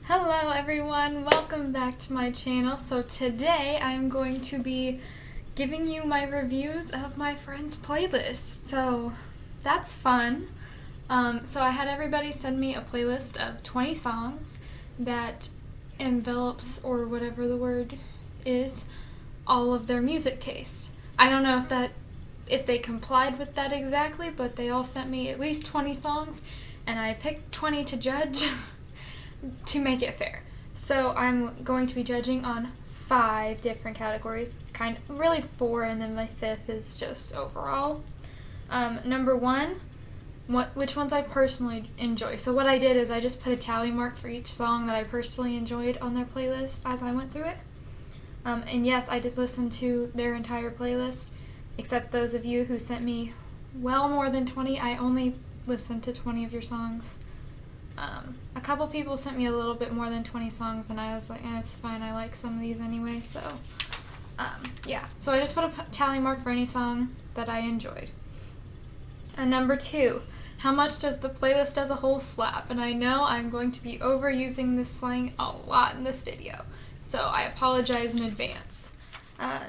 Hello everyone, welcome back to my channel. So today I'm going to be giving you my reviews of my friends' playlist. So that's fun. So I had everybody send me a playlist of 20 songs that envelops, or whatever the word is, all of their music taste. I don't know if they complied with that exactly, but they all sent me at least 20 songs and I picked 20 to judge. To make it fair. So I'm going to be judging on 5 different categories, really 4, and then my 5th is just overall. Number 1, which ones I personally enjoy. So what I did is I just put a tally mark for each song that I personally enjoyed on their playlist as I went through it. And yes, I did listen to their entire playlist, except those of you who sent me well more than 20. I only listened to 20 of your songs. A couple people sent me a little bit more than 20 songs, and I was like, it's fine, I like some of these anyway, so, yeah. So I just put a tally mark for any song that I enjoyed. And number 2, how much does the playlist as a whole slap? And I know I'm going to be overusing this slang a lot in this video, so I apologize in advance.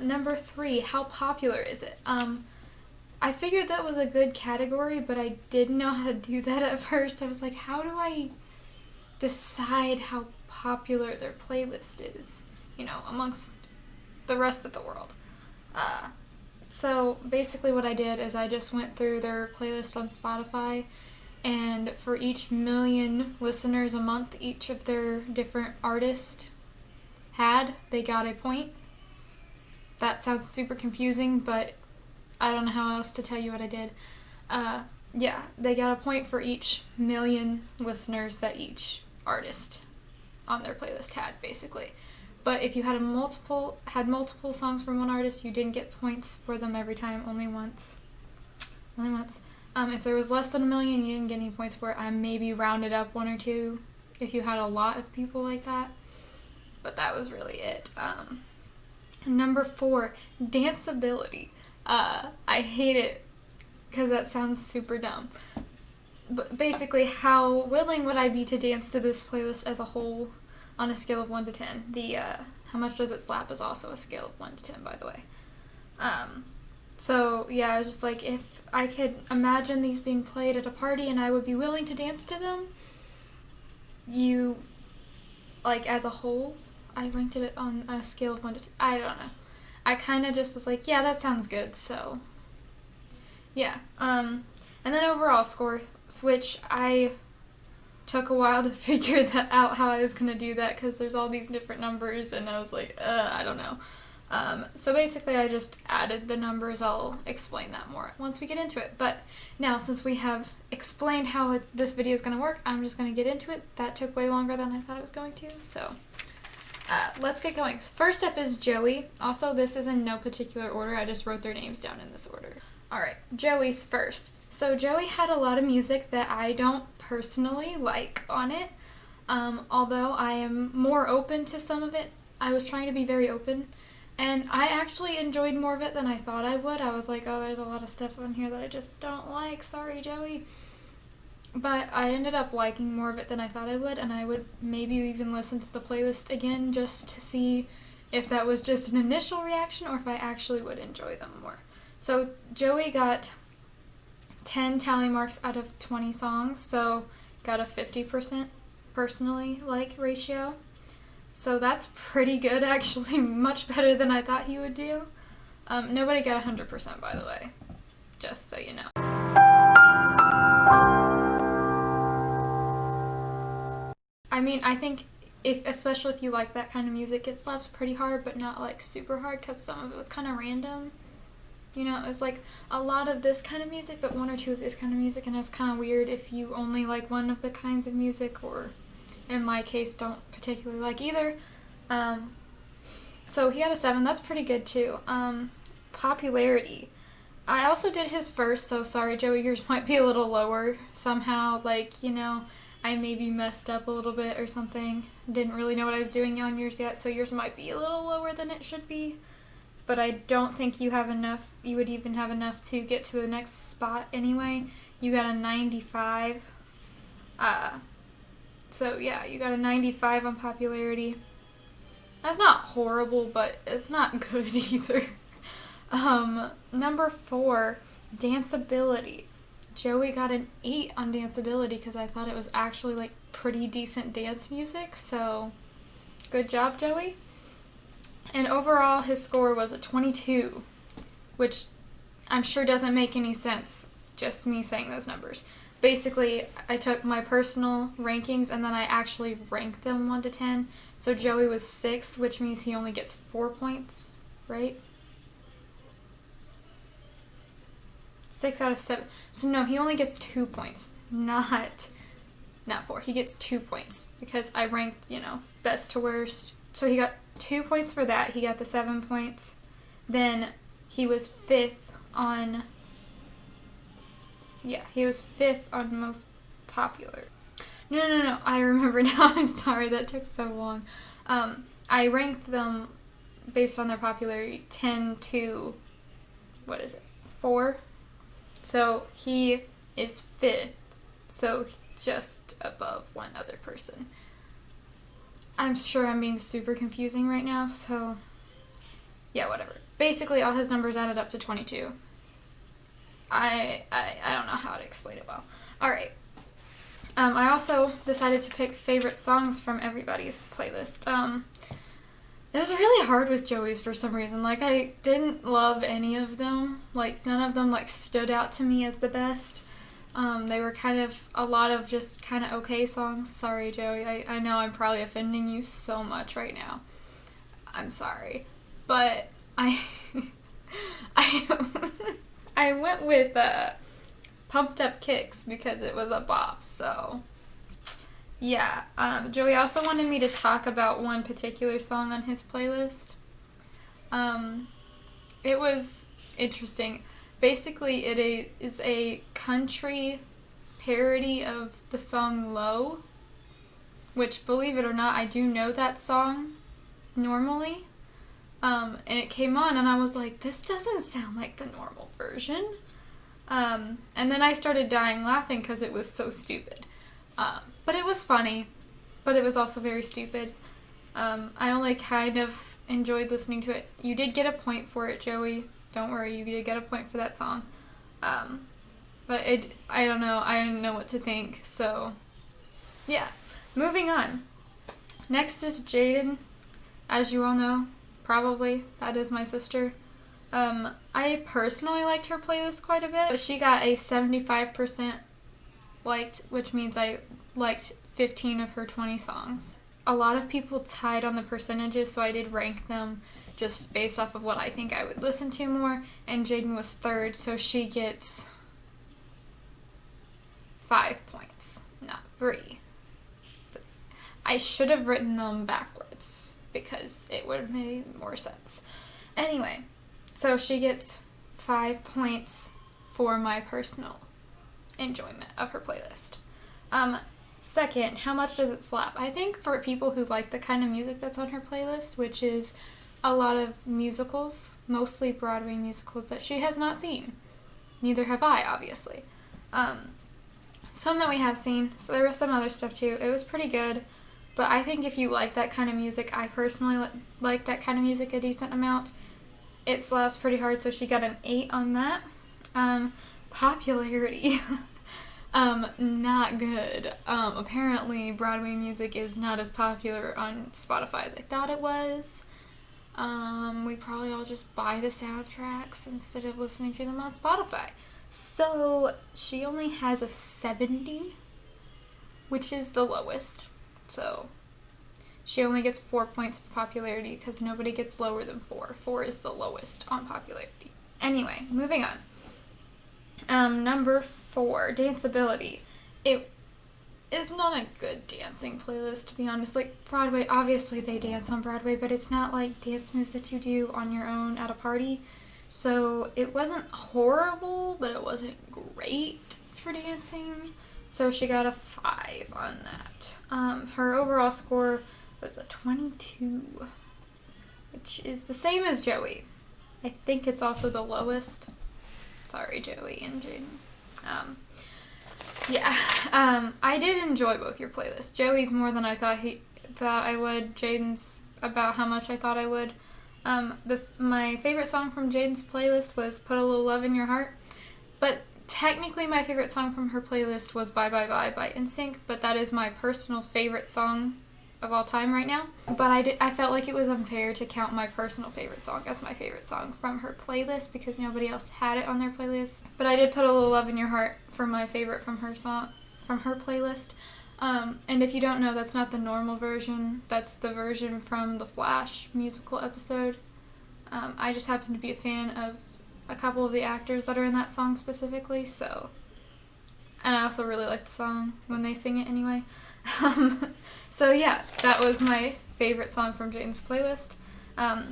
Number 3, how popular is it? I figured that was a good category, but I didn't know how to do that at first. I was like, how do I decide how popular their playlist is, amongst the rest of the world? So basically what I did is I just went through their playlist on Spotify, and for each million listeners a month each of their different artists they got a point. That sounds super confusing, but I don't know how else to tell you what I did. Yeah, they got a point for each million listeners that each artist on their playlist had, basically. But if you had multiple songs from one artist, you didn't get points for them every time, only once. If there was less than 1 million, you didn't get any points for it. I maybe rounded up 1 or 2 if you had a lot of people like that. But that was really it. Number 4, danceability. I hate it because that sounds super dumb. But basically, how willing would I be to dance to this playlist as a whole on a scale of 1 to 10? How much does it slap is also a scale of 1 to 10, by the way. So yeah, I was just like, if I could imagine these being played at a party and I would be willing to dance to them, as a whole, I ranked it on a scale of 1 to 10. I don't know. I kind of just was like, yeah, that sounds good, so, yeah. And then overall score, which I took a while to figure that out, how I was going to do that, because there's all these different numbers, and I was like, I don't know. So basically I just added the numbers. I'll explain that more once we get into it. But now, since we have explained how this video is going to work, I'm just going to get into it. That took way longer than I thought it was going to, so... let's get going. First up is Joey. Also, this is in no particular order. I just wrote their names down in this order. Alright, Joey's first. So Joey had a lot of music that I don't personally like on it. Although I am more open to some of it. I was trying to be very open. And I actually enjoyed more of it than I thought I would. I was like, oh, there's a lot of stuff on here that I just don't like. Sorry, Joey. But I ended up liking more of it than I thought I would, and I would maybe even listen to the playlist again just to see if that was just an initial reaction or if I actually would enjoy them more. So Joey got 10 tally marks out of 20 songs, so got a 50% personally like ratio. So that's pretty good, actually, much better than I thought he would do. Nobody got 100%, by the way, just so you know. I mean, I think, especially if you like that kind of music, it slaps pretty hard, but not, super hard, because some of it was kind of random. It was, a lot of this kind of music, but 1 or 2 of this kind of music, and it's kind of weird if you only like one of the kinds of music, or, in my case, don't particularly like either. So he had a 7. That's pretty good, too. Popularity. I also did his first, so sorry, Joey, yours might be a little lower somehow, I maybe messed up a little bit or something. Didn't really know what I was doing on yours yet, so yours might be a little lower than it should be. But I don't think you would even have enough to get to the next spot anyway. You got a 95. So yeah, you got a 95 on popularity. That's not horrible, but it's not good either. Number 4, danceability. Joey got an 8 on danceability because I thought it was actually like pretty decent dance music, so good job, Joey. And overall, his score was a 22, which I'm sure doesn't make any sense, just me saying those numbers. Basically, I took my personal rankings and then I actually ranked them 1 to 10. So Joey was 6th, which means he only gets 4 points, right? 6 out of 7. So no, he only gets 2 points, not 4. He gets 2 points because I ranked, best to worst. So he got 2 points for that. He got the 7 points. Then he was 5th on... Yeah, he was 5th on most popular. No. I remember now. I'm sorry, that took so long. I ranked them based on their popularity 10 to... 4? So he is 5th, so just above one other person. I'm sure I'm being super confusing right now, so yeah, whatever. Basically, all his numbers added up to 22. I don't know how to explain it well. Alright. I also decided to pick favorite songs from everybody's playlist. It was really hard with Joey's for some reason. Like, I didn't love any of them. Like, none of them, stood out to me as the best. They were a lot of just kind of okay songs. Sorry, Joey. I know I'm probably offending you so much right now. I'm sorry. But I went with Pumped Up Kicks because it was a bop, so... Yeah, Joey also wanted me to talk about one particular song on his playlist. It was interesting. Basically, it is a country parody of the song Low, which, believe it or not, I do know that song normally. And it came on, and I was like, this doesn't sound like the normal version. And then I started dying laughing because it was so stupid. But it was funny, but it was also very stupid. I only kind of enjoyed listening to it. You did get a point for it, Joey. Don't worry, you did get a point for that song. But I don't know. I didn't know what to think, so yeah. Moving on. Next is Jaden. As you all know, probably, that is my sister. I personally liked her playlist quite a bit, but she got a 75% liked, which means I liked 15 of her 20 songs. A lot of people tied on the percentages, so I did rank them just based off of what I think I would listen to more, and Jaden was 3rd, so she gets 5 points, not 3. I should have written them backwards because it would have made more sense. Anyway, so she gets 5 points for my personal enjoyment of her playlist. Second, how much does it slap? I think for people who like the kind of music that's on her playlist, which is a lot of musicals, mostly Broadway musicals that she has not seen. Neither have I, obviously. Some that we have seen, so there was some other stuff too. It was pretty good, but I think if you like that kind of music, I personally like that kind of music a decent amount. It slaps pretty hard, so she got an 8 on that. Popularity. Not good. Apparently Broadway music is not as popular on Spotify as I thought it was. We probably all just buy the soundtracks instead of listening to them on Spotify. So she only has a 70, which is the lowest. So she only gets 4 points for popularity because nobody gets lower than 4. 4 is the lowest on popularity. Anyway, moving on. Number 4, danceability. It is not a good dancing playlist, to be honest. Like, Broadway, obviously they dance on Broadway, but it's not like dance moves that you do on your own at a party. So it wasn't horrible, but it wasn't great for dancing. So she got a 5 on that. Her overall score was a 22, which is the same as Joey. I think it's also the lowest. Sorry, Joey and Jaden. Yeah, I did enjoy both your playlists. Joey's more than I thought I would. Jaden's about how much I thought I would. My favorite song from Jaden's playlist was Put a Little Love in Your Heart, but technically my favorite song from her playlist was Bye Bye Bye by NSYNC, but that is my personal favorite song of all time right now. But I felt like it was unfair to count my personal favorite song as my favorite song from her playlist because nobody else had it on their playlist. But I did Put a Little Love in Your Heart for my favorite from her playlist. And if you don't know, that's not the normal version. That's the version from the Flash musical episode. I just happen to be a fan of a couple of the actors that are in that song specifically, so... And I also really like the song when they sing it anyway. So yeah, that was my favorite song from Jaden's playlist. I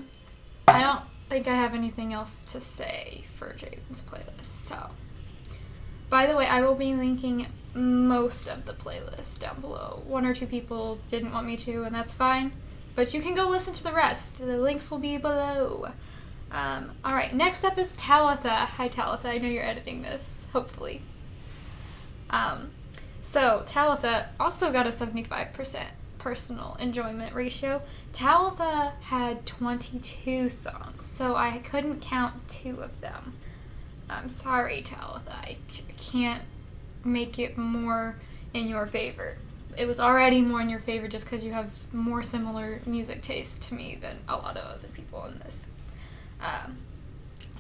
don't think I have anything else to say for Jaden's playlist, so... By the way, I will be linking most of the playlist down below. One or two people didn't want me to, and that's fine. But you can go listen to the rest. The links will be below. Alright, next up is Talitha. Hi Talitha, I know you're editing this, hopefully. So Talitha also got a 75% personal enjoyment ratio. Talitha had 22 songs, so I couldn't count 2 of them. I'm sorry, Talitha. I can't make it more in your favor. It was already more in your favor just because you have more similar music taste to me than a lot of other people in this.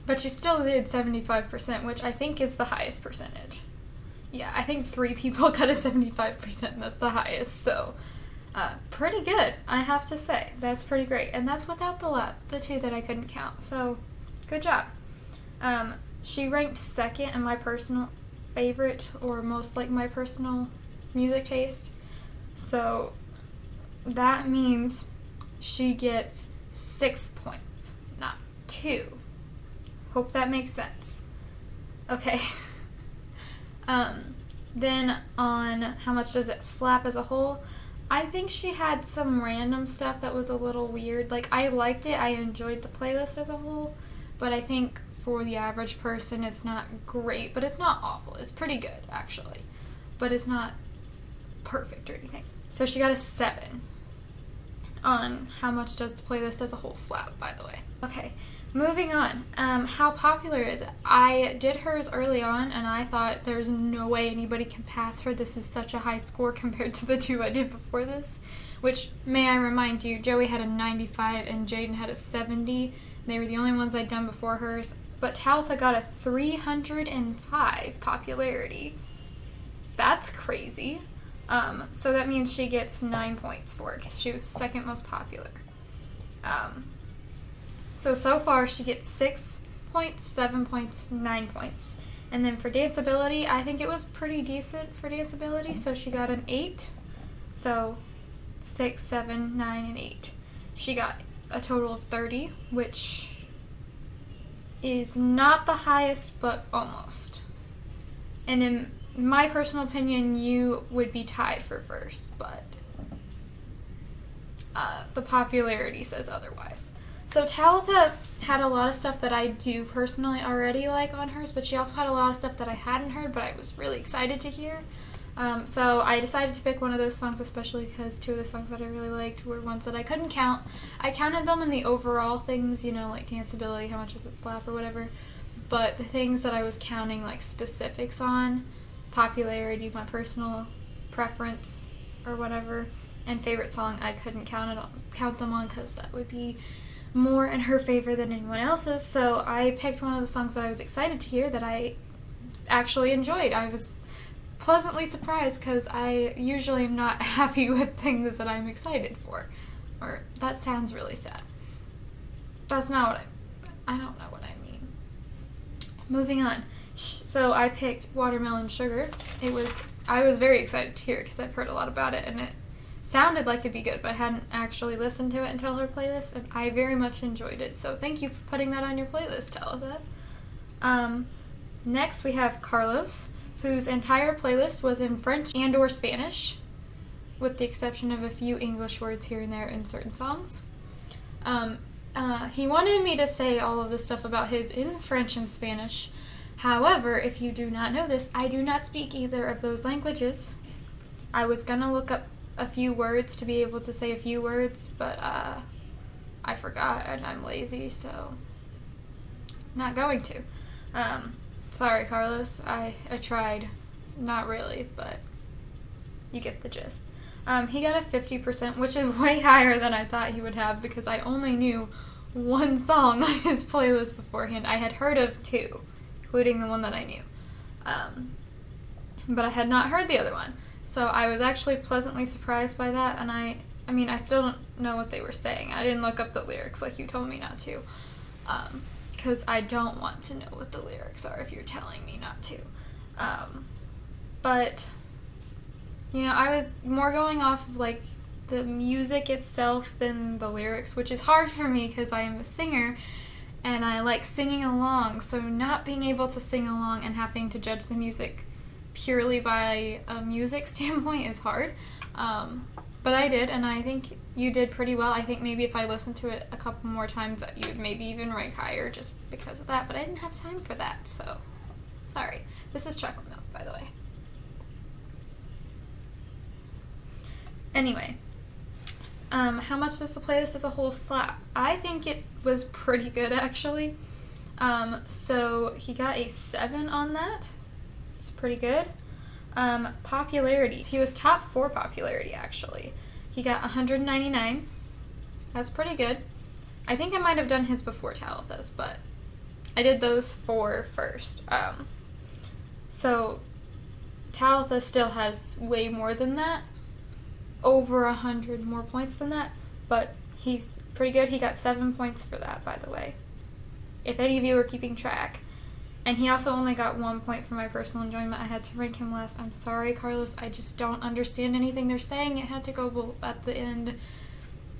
But you still did 75%, which I think is the highest percentage. Yeah, I think 3 people got a 75%, and that's the highest, so pretty good, I have to say. That's pretty great, and that's without the 2 that I couldn't count, so good job. She ranked second in my personal favorite, or most like my personal music taste, so that means she gets 6 points, not 2. Hope that makes sense. Okay. Then on how much does it slap as a whole, I think she had some random stuff that was a little weird. Like, I liked it, I enjoyed the playlist as a whole, but I think for the average person it's not great, but it's not awful. It's pretty good, actually. But it's not perfect or anything. So she got a 7 on how much does the playlist as a whole slap, by the way. Okay. Moving on, how popular is it? I did hers early on, and I thought there's no way anybody can pass her. This is such a high score compared to the 2 I did before this, which, may I remind you, Joey had a 95 and Jaden had a 70. They were the only ones I'd done before hers, but Talitha got a 305 popularity. That's crazy. So that means she gets 9 points for it, because she was the second most popular. So far she gets 6 points, 7 points, 9 points. And then for danceability, I think it was pretty decent for danceability, so she got an 8. So 6, 7, 9, and 8. She got a total of 30, which is not the highest, but almost. And in my personal opinion, you would be tied for first, but the popularity says otherwise. So Talitha had a lot of stuff that I do personally already like on hers, but she also had a lot of stuff that I hadn't heard, but I was really excited to hear. So I decided to pick one of those songs, especially because 2 of the songs that I really liked were ones that I couldn't count. I counted them in the overall things, you know, like danceability, how much does it slap or whatever, but the things that I was counting, like specifics on, popularity, my personal preference or whatever, and favorite song, I couldn't count them on because that would be more in her favor than anyone else's, so I picked one of the songs that I was excited to hear that I actually enjoyed. I was pleasantly surprised because I usually am not happy with things that I'm excited for. Or, that sounds really sad. That's not what I don't know what I mean. Moving on. So I picked Watermelon Sugar. I was very excited to hear it because I've heard a lot about it, and it sounded like it'd be good, but I hadn't actually listened to it until her playlist, and I very much enjoyed it, so thank you for putting that on your playlist, Talitha. Next we have Carlos, whose entire playlist was in French and or Spanish, with the exception of a few English words here and there in certain songs. He wanted me to say all of this stuff about his in French and Spanish, However, if you do not know this, I do not speak either of those languages. I was gonna look up a few words to be able to say a few words, but I forgot and I'm lazy, so not going to. Sorry, Carlos. I tried. Not really, but you get the gist. He got a 50%, which is way higher than I thought he would have because I only knew one song on his playlist beforehand. I had heard of 2, including the one that I knew. But I had not heard the other one. So I was actually pleasantly surprised by that, and I mean, I still don't know what they were saying. I didn't look up the lyrics like you told me not to. Because I don't want to know what the lyrics are if you're telling me not to. But, you know, I was more going off of, like, the music itself than the lyrics, which is hard for me because I am a singer, and I like singing along, so not being able to sing along and having to judge the music purely by a music standpoint is hard. But I did, and I think you did pretty well. I think maybe if I listened to it a couple more times, you would maybe even rank higher just because of that, but I didn't have time for that, so sorry. This is chocolate milk, by the way. Anyway, how much does the playlist as a whole slap? I think it was pretty good, actually. So he got a 7 on that. It's pretty good. Popularity. He was top 4 popularity, actually. He got 199. That's pretty good. I think I might have done his before Talitha's, but I did those 4 first. So Talitha still has way more than that. Over 100 more points than that. But he's pretty good. He got 7 points for that, by the way. If any of you are keeping track. And he also only got 1 point for my personal enjoyment. I had to rank him less. I'm sorry, Carlos. I just don't understand anything they're saying. It had to go at the end.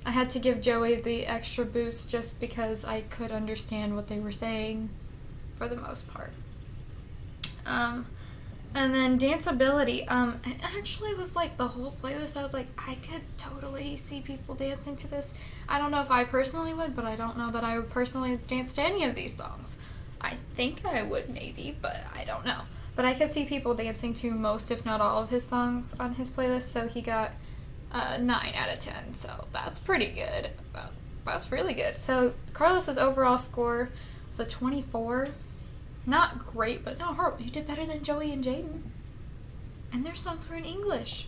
I had to give Joey the extra boost just because I could understand what they were saying for the most part. And then danceability. It actually was like the whole playlist. I was like, I could totally see people dancing to this. I don't know if I personally would, but I don't know that I would personally dance to any of these songs. I think I would maybe, but I don't know. But I could see people dancing to most, if not all, of his songs on his playlist, so he got 9 out of 10, so that's pretty good. That's really good. So Carlos's overall score was a 24. Not great, but not horrible. You did better than Joey and Jaden. And their songs were in English,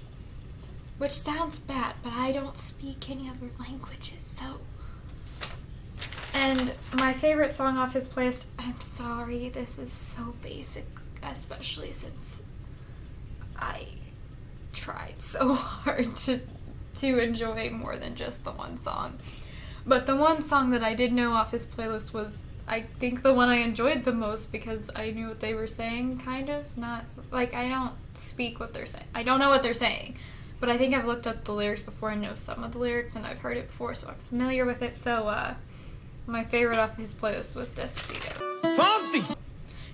which sounds bad, but I don't speak any other languages, so... And my favorite song off his playlist, I'm sorry, this is so basic, especially since I tried so hard to enjoy more than just the one song. But the one song that I did know off his playlist was, I think, the one I enjoyed the most because I knew what they were saying, kind of. Not, like, I don't speak what they're saying. I don't know what they're saying. But I think I've looked up the lyrics before and know some of the lyrics, and I've heard it before, so I'm familiar with it. So, my favorite off his playlist was Despacito. Fancy!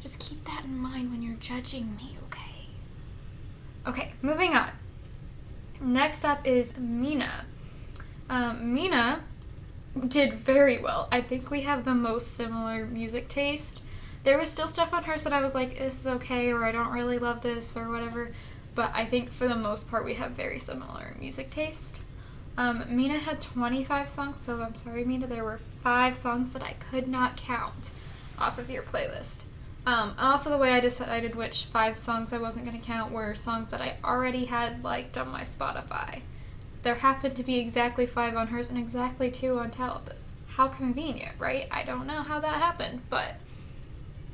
Just keep that in mind when you're judging me, okay? Okay, moving on. Next up is Mina. Mina did very well. I think we have the most similar music taste. There was still stuff on hers that I was like, this is okay, or I don't really love this, or whatever. But I think for the most part we have very similar music taste. Mina had 25 songs, so I'm sorry, Mina, there were 5 songs that I could not count off of your playlist. Also, the way I decided which 5 songs I wasn't going to count were songs that I already had liked on my Spotify. There happened to be exactly 5 on hers and exactly 2 on Talitha's. How convenient, right? I don't know how that happened, but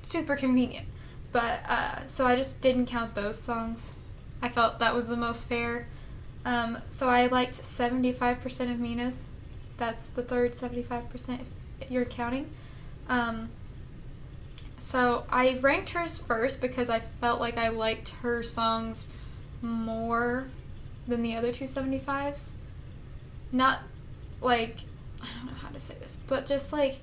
super convenient. But, so I just didn't count those songs. I felt that was the most fair. So I liked 75% of Mina's. That's the third 75% if you're counting. So I ranked hers first because I felt like I liked her songs more than the other two 75s. Not like, I don't know how to say this, but just like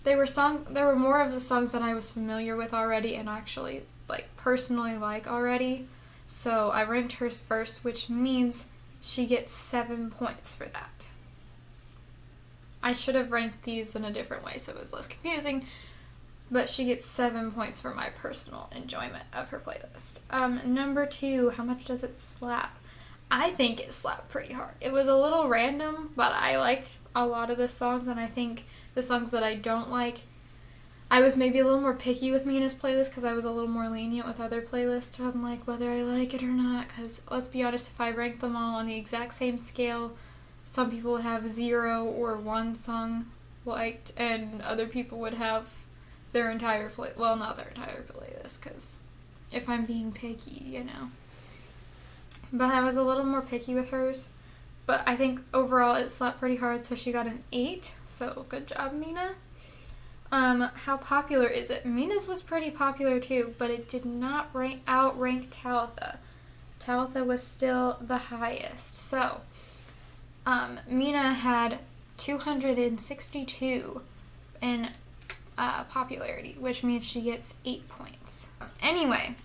there were more of the songs that I was familiar with already and actually like personally like already. So I ranked hers first, which means she gets 7 points for that. I should have ranked these in a different way so it was less confusing, but she gets 7 points for my personal enjoyment of her playlist. Number 2, how much does it slap? I think it slapped pretty hard. It was a little random, but I liked a lot of the songs, and I think the songs that I don't like, I was maybe a little more picky with Mina's playlist because I was a little more lenient with other playlists on like whether I like it or not, because let's be honest, if I rank them all on the exact same scale, some people would have 0 or 1 song liked, and other people would have their entire not their entire playlist, because if I'm being picky, you know. But I was a little more picky with hers. But I think overall it slapped pretty hard, so she got an 8. So good job, Mina. How popular is it? Mina's was pretty popular too, but it did not outrank Talitha. Talitha was still the highest. So Mina had 262 in popularity, which means she gets 8 points. Anyway,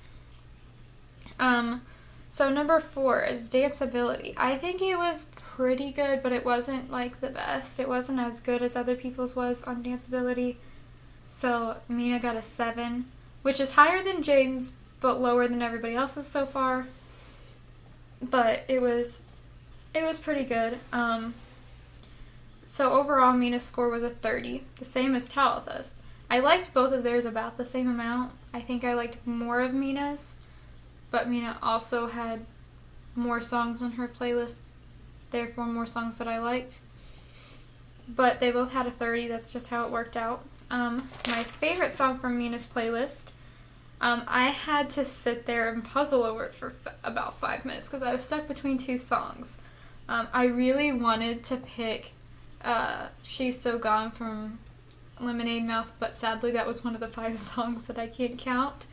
so number 4 is danceability. I think it was pretty good, but it wasn't like the best. It wasn't as good as other people's was on danceability. So Mina got a 7, which is higher than Jaden's, but lower than everybody else's so far. But it was pretty good. So overall, Mina's score was a 30, the same as Talitha's. I liked both of theirs about the same amount. I think I liked more of Mina's, but Mina also had more songs on her playlist, therefore more songs that I liked. But they both had a 30, that's just how it worked out. My favorite song from Mina's playlist, I had to sit there and puzzle over it for about 5 minutes because I was stuck between 2 songs. I really wanted to pick She's So Gone from Lemonade Mouth, but sadly that was one of the 5 songs that I can't count.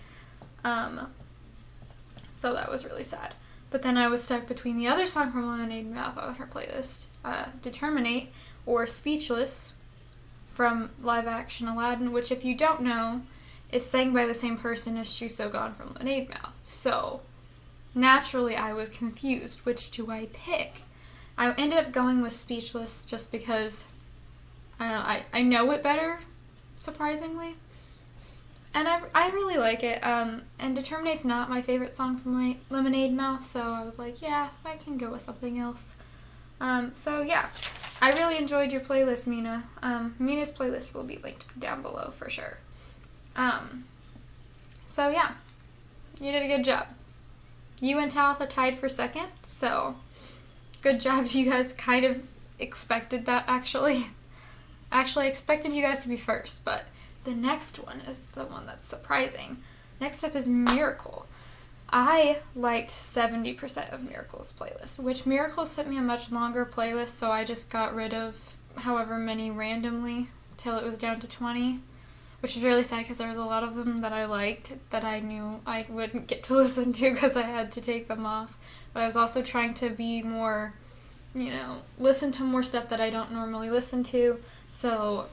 So that was really sad. But then I was stuck between the other song from Lemonade Mouth on her playlist, Determinate, or Speechless from live action Aladdin, which if you don't know, is sang by the same person as She's So Gone from Lemonade Mouth. So naturally I was confused, which do I pick? I ended up going with Speechless just because I know it better, surprisingly. And I really like it. And Determinate's not my favorite song from Lemonade Mouth, so I was like, yeah, I can go with something else. So yeah, I really enjoyed your playlist, Mina. Mina's playlist will be linked down below for sure. So yeah, you did a good job. You and Talitha tied for second, so good job. You guys kind of expected that, actually. Actually, I expected you guys to be first, but the next one is the one that's surprising. Next up is Miracle. I liked 70% of Miracle's playlist, which Miracle sent me a much longer playlist, so I just got rid of however many randomly till it was down to 20, which is really sad because there was a lot of them that I liked that I knew I wouldn't get to listen to because I had to take them off. But I was also trying to be more, listen to more stuff that I don't normally listen to, so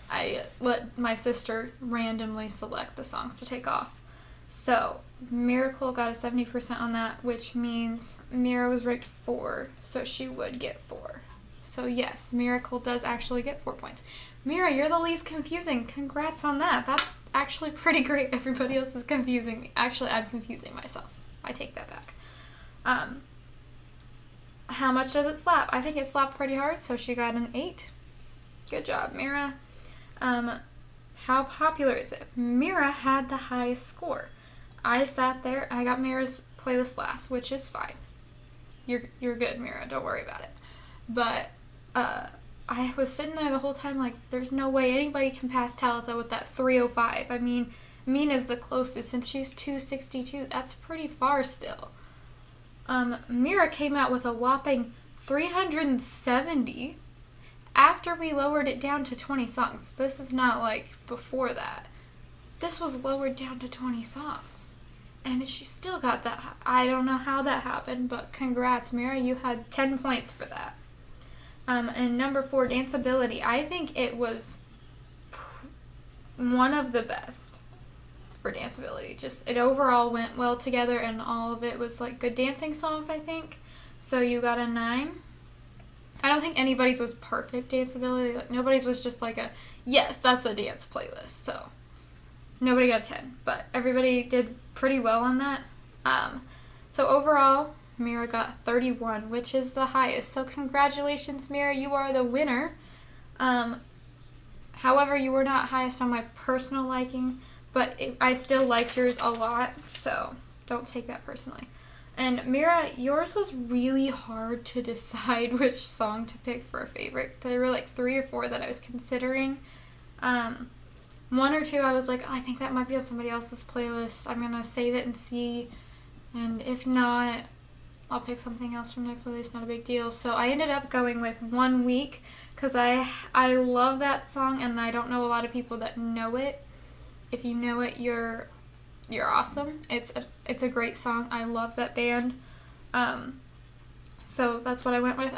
I let my sister randomly select the songs to take off. So Miracle got a 70% on that, which means Mira was ranked 4, so she would get 4. So yes, Miracle does actually get 4 points. Mira, you're the least confusing. Congrats on that. That's actually pretty great. Everybody else is confusing me. Actually, I'm confusing myself. I take that back. How much does it slap? I think it slapped pretty hard, so she got an 8. Good job, Mira. How popular is it? Mira had the highest score. I sat there, I got Mira's playlist last, which is fine. You're good, Mira, don't worry about it. But, I was sitting there the whole time like, there's no way anybody can pass Talitha with that 305. I mean, Mina's the closest, and she's 262. That's pretty far still. Mira came out with a whopping 370 after we lowered it down to 20 songs. This is not like before that. This was lowered down to 20 songs. And she still got that. I don't know how that happened, but congrats, Mira. You had 10 points for that. And number 4, danceability. I think it was one of the best for danceability. Just, it overall went well together, and all of it was like good dancing songs, I think. So you got a 9. I don't think anybody's was perfect danceability. Like, nobody's was just like a, yes, that's a dance playlist. So nobody got 10, but everybody did pretty well on that. So overall, Mira got 31, which is the highest. So congratulations, Mira, you are the winner. However, you were not highest on my personal liking, but I still liked yours a lot, so don't take that personally. And Mira, yours was really hard to decide which song to pick for a favorite. There were like 3 or 4 that I was considering. 1 or 2 I was like, oh, I think that might be on somebody else's playlist. I'm gonna save it and see, and if not, I'll pick something else from their playlist, not a big deal. So I ended up going with 1 Week, because I love that song, and I don't know a lot of people that know it. If you know it, you're awesome. It's a great song. I love that band. So that's what I went with.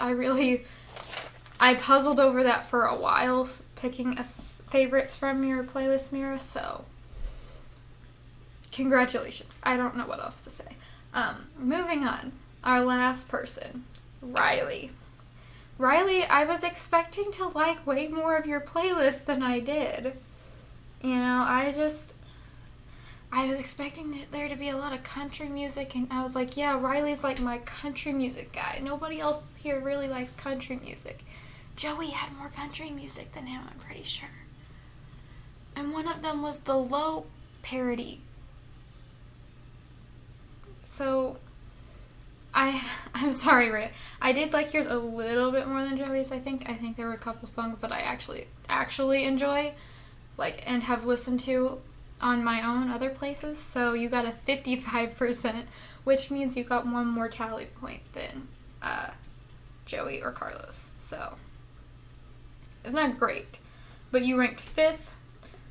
I puzzled over that for a while, picking favorites from your playlist, Mira, so congratulations. I don't know what else to say. Moving on. Our last person, Riley. Riley, I was expecting to like way more of your playlist than I did. You know, I was expecting there to be a lot of country music, and I was like, yeah, Riley's like my country music guy. Nobody else here really likes country music. Joey had more country music than him, I'm pretty sure. And one of them was the Low parody. So, I'm sorry, Ray. I did like yours a little bit more than Joey's, I think. I think there were a couple songs that I actually enjoy, like, and have listened to on my own other places. So you got a 55%, which means you got 1 more tally point than Joey or Carlos. So it's not great, but you ranked 5th,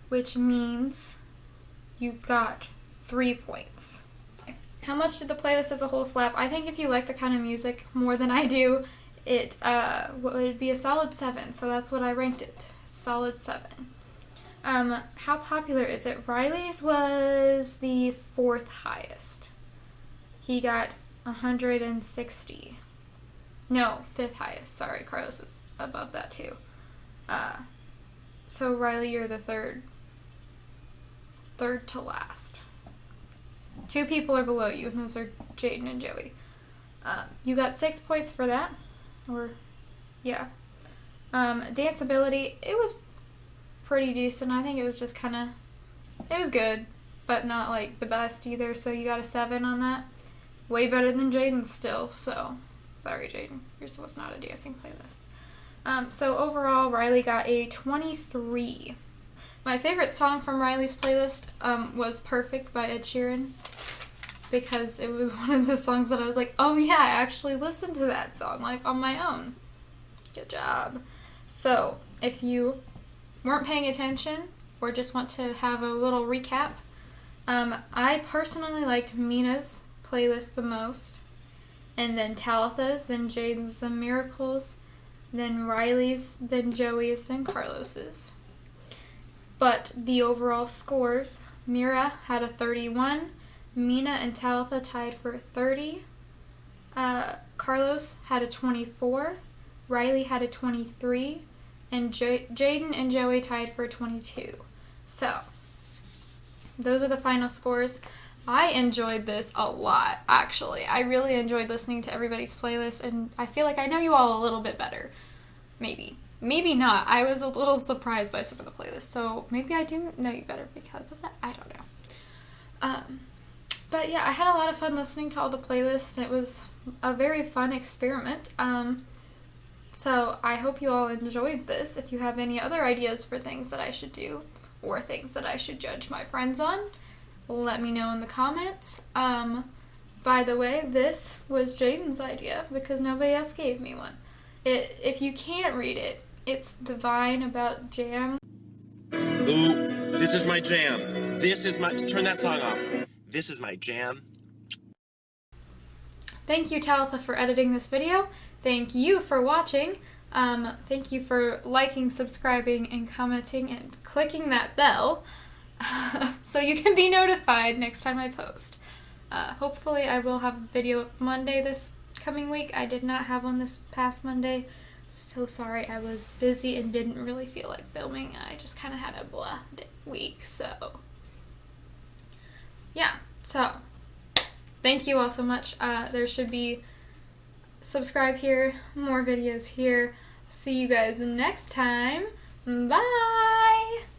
which means you got 3 points. How much did the playlist as a whole slap? I think if you like the kind of music more than I do, it would be a solid 7. So that's what I ranked it. Solid 7. How popular is it? Riley's was the 4th highest. He got 160. No, 5th highest. Sorry, Carlos is above that too. So Riley, you're the third to last. 2 people are below you, and those are Jaden and Joey. You got 6 points for that. Yeah. Danceability, it was pretty decent. I think it was just it was good, but not like the best either, so you got a 7 on that. Way better than Jaden's still, so sorry, Jaden. Yours was not a dancing playlist. So overall, Riley got a 23. My favorite song from Riley's playlist was Perfect by Ed Sheeran, because it was one of the songs that I was like, oh yeah, I actually listened to that song, like, on my own. Good job. So, if you weren't paying attention, or just want to have a little recap, I personally liked Mina's playlist the most, and then Talitha's, then Jaden's, then Miracle's, then Riley's, then Joey's, then Carlos's. But the overall scores, Mira had a 31, Mina and Talitha tied for 30, Carlos had a 24, Riley had a 23, and Jaden and Joey tied for 22. So, those are the final scores. I enjoyed this a lot, actually. I really enjoyed listening to everybody's playlist, and I feel like I know you all a little bit better. Maybe not. I was a little surprised by some of the playlists, so maybe I do know you better because of that. I don't know. But yeah, I had a lot of fun listening to all the playlists. It was a very fun experiment. So I hope you all enjoyed this. If you have any other ideas for things that I should do, or things that I should judge my friends on, let me know in the comments. By the way, this was Jaden's idea because nobody else gave me one. If you can't read it, it's the Vine about jam. Ooh, this is my jam. Turn that song off. This is my jam. Thank you, Talitha, for editing this video. Thank you for watching. Thank you for liking, subscribing, and commenting, and clicking that bell so you can be notified next time I post. Hopefully I will have a video Monday this coming week. I did not have one this past Monday, So sorry, I was busy and didn't really feel like filming. I just kind of had a blah week, so yeah. So thank you all so much. There should be subscribe here, more videos here. See you guys next time. Bye!